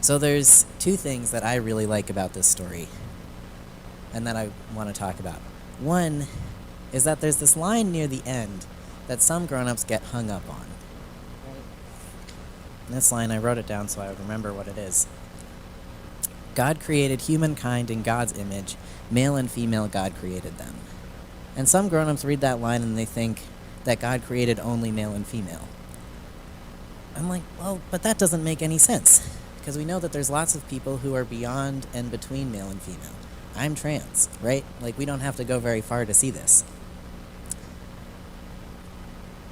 So there's two things that I really like about this story and that I want to talk about. One is that there's this line near the end that some grown-ups get hung up on. And this line, I wrote it down so I would remember what it is. God created humankind in God's image, male and female God created them. And some grown-ups read that line and they think that God created only male and female. I'm like, well, but that doesn't make any sense, because we know that there's lots of people who are beyond and between male and female. I'm trans, right? Like, we don't have to go very far to see this.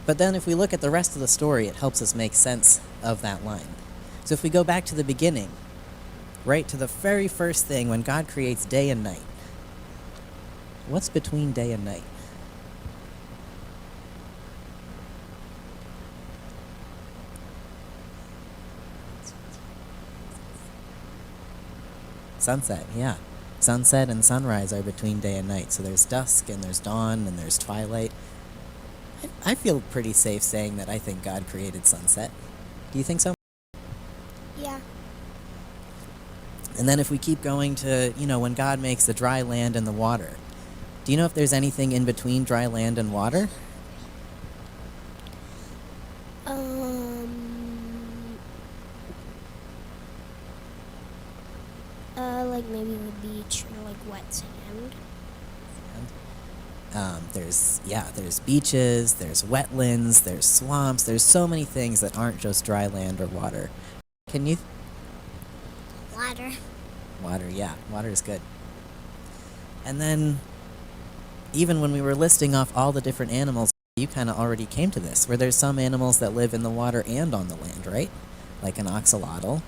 But then if we look at the rest of the story, it helps us make sense of that line. So if we go back to the beginning, right, to the very first thing when God creates day and night, what's between day and night? Sunset, yeah. Sunset and sunrise are between day and night. So there's dusk and there's dawn and there's twilight. I feel pretty safe saying that I think God created sunset. Do you think so? Yeah. And then if we keep going to, when God makes the dry land and the water, do you know if there's anything in between dry land and water? Like maybe the beach or like wet sand. There's beaches, there's wetlands, there's swamps, there's so many things that aren't just dry land or water. Can you? Water. Water, yeah. Water is good. And then, even when we were listing off all the different animals, you kind of already came to this, where there's some animals that live in the water and on the land, right? Like an axolotl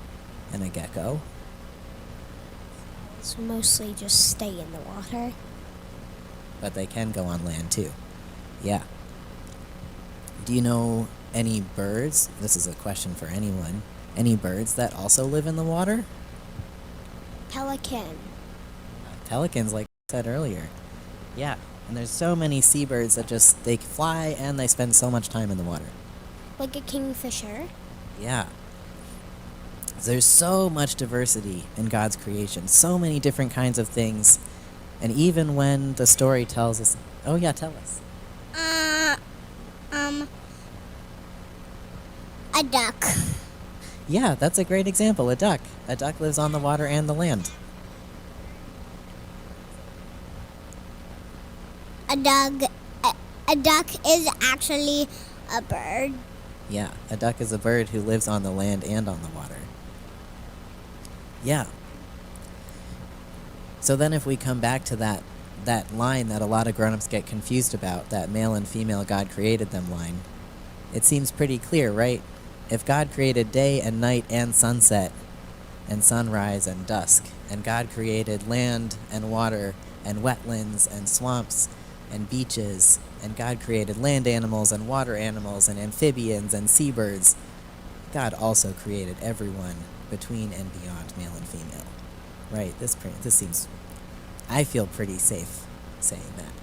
and a gecko. So mostly just stay in the water. But they can go on land too. Yeah. Do you know any birds? This is a question for anyone. Any birds that also live in the water? Pelican. Pelicans, like I said earlier. Yeah. And there's so many seabirds that they fly and they spend so much time in the water. Like a kingfisher. Yeah. There's so much diversity in God's creation. So many different kinds of things. And even when the story tells us... Oh, yeah, tell us. A duck. Yeah, that's a great example. A duck. A duck lives on the water and the land. A duck is actually a bird. Yeah, a duck is a bird who lives on the land and on the water. Yeah. So then if we come back to that line that a lot of grown-ups get confused about, that male and female God created them line, it seems pretty clear, right? If God created day and night and sunset and sunrise and dusk, and God created land and water and wetlands and swamps and beaches, and God created land animals and water animals and amphibians and seabirds, God also created everyone between and beyond male and female. Right, this seems... I feel pretty safe saying that.